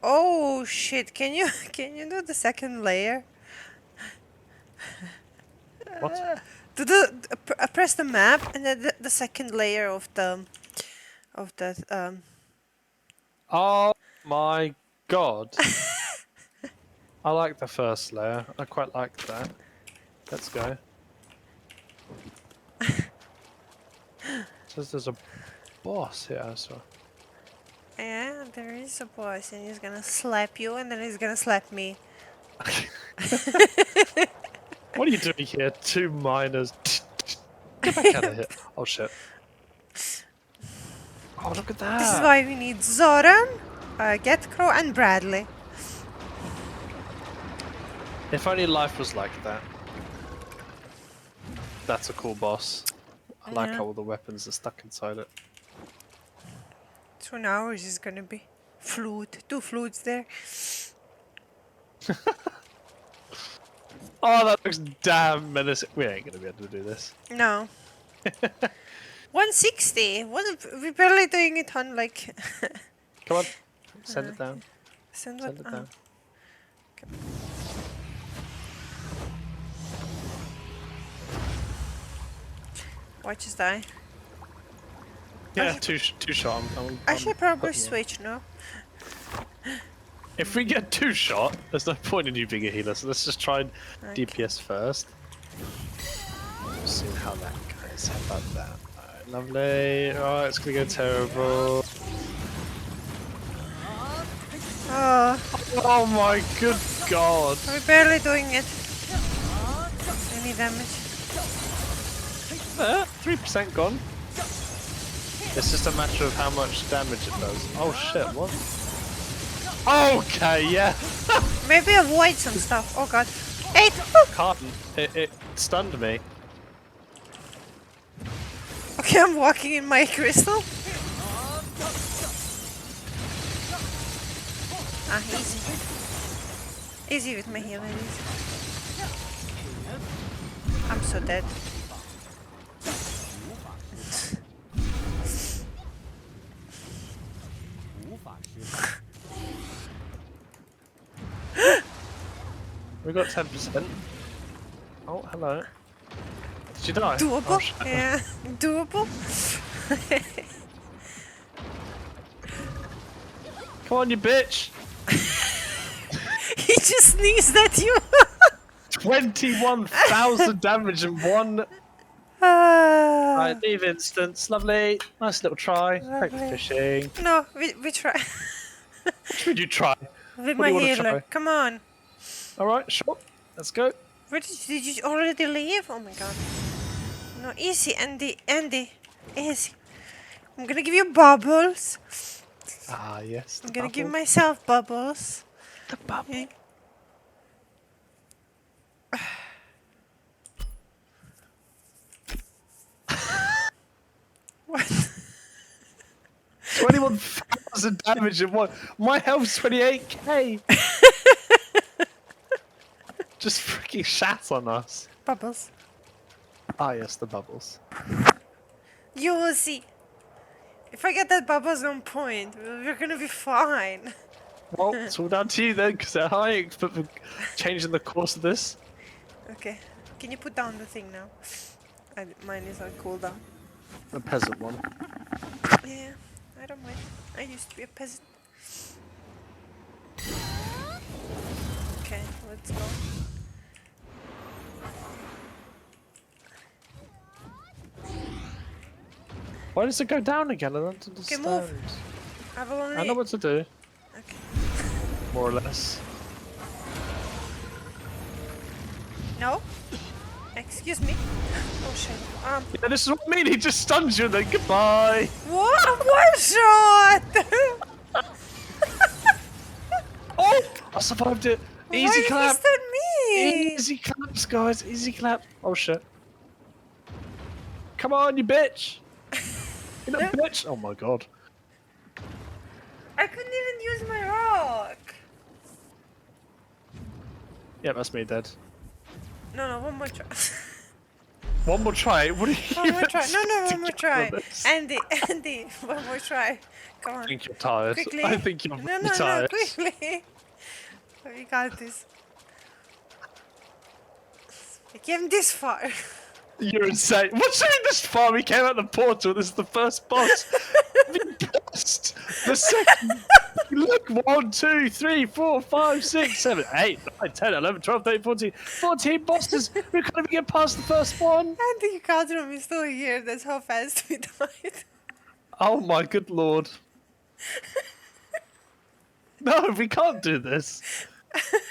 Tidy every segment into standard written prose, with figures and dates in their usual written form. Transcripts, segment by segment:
Oh shit! Can you can you do the second layer? What? To the press the map and then the second layer of that Oh my god. I like the first layer. I quite like that. Let's go. Says there's a boss here as well. Yeah, there is a boss and he's gonna slap you and then he's gonna slap me. What are you doing here? Two miners. Get back out of here. Oh shit. Oh, look at This is that. why we need Zoran, Getcrow and Bradley. If only life was like that. That's a cool boss. I like Yeah. how all the weapons are stuck inside it. 2 hours is gonna be flute. 2 flutes there. Oh, that looks damn menacing. We ain't gonna be able to do this. No. 160. What? We're barely doing it on like. Come on. Send it down. Send what? Send it down. Watch us die. Yeah, two shot. I should probably putting you on. switch now. If we get two shot, there's no point in you being a healer, so let's just try DPS first. See how that goes. How about that? Alright, lovely. Oh, it's gonna go terrible. Oh my good god! We're barely doing it. Any damage? 3% gone. It's just a matter of how much damage it does. Oh shit, what? Okay, yeah. Maybe avoid some stuff. Oh god. 8! Can't. It stunned me. Okay, I'm walking in my crystal. Ah, easy. Easy with my healing. I'm so dead. We got 10%. Oh, hello. Did you die? Doable? Oh, shit. Yeah, doable. Come on, you bitch! He just sneezed at you. 21,000 damage in one. Ah, Right, leave instance. Lovely. Nice little try. Great Lovely. fishing. no, we try. What should you try? With What my do you want to healer. try? Come on. Alright, sure. Let's go. Where did you already leave? Oh my god. No, easy, Andy. Andy. Easy. I'm gonna give you bubbles. Ah, yes. I'm gonna give myself bubbles. the bubble. Okay. What? 21,000 damage in one. My health's 28k. Just freaking shat on us. Bubbles. Ah, yes, the bubbles. You will see. If I get that bubbles on point, we're gonna be fine. Well, it's all down to you then, because they're high expert for changing the course of this. Okay. Can you put down the thing now? Mine is on cooldown. The peasant one. Yeah, I don't mind. I used to be a peasant. Okay, let's go. Why does it go down again? I don't Okay, understand. move. I will only. I know what to do, Okay. more or less. No. Excuse me. Oh shit. Yeah, this is what I mean. He just stuns you and then goodbye. What? One shot. Oh, I survived it. Easy Why did clap. you stun me? Easy claps, guys. Easy clap. Oh shit. Come on, you bitch. You little bitch. Oh my god. I couldn't even use my rock. Yeah, that's me dead. No, one more try. One more try. What are you One more even try. No, no, one more sticking try. on this? Andy, Andy, one more try. Come I on. think you're tired. Quickly. I think you're No, really no, no, tired. quickly. We got this. We came this far. You're insane. What's doing this far? We came out the portal. This is the first boss. We passed the second. Look, 1, 2, 3, 4, 5, 6, 7, 8, 9, 10, 11, 12, 13, 14. 14 bosses. We can't even get past the first one. Andy, your Cadron is still here. That's how fast we died. Oh my good lord. No, we can't do this.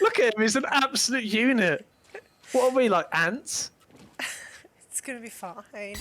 Look at him. He's an absolute unit. What are we, like ants? It's gonna be fine.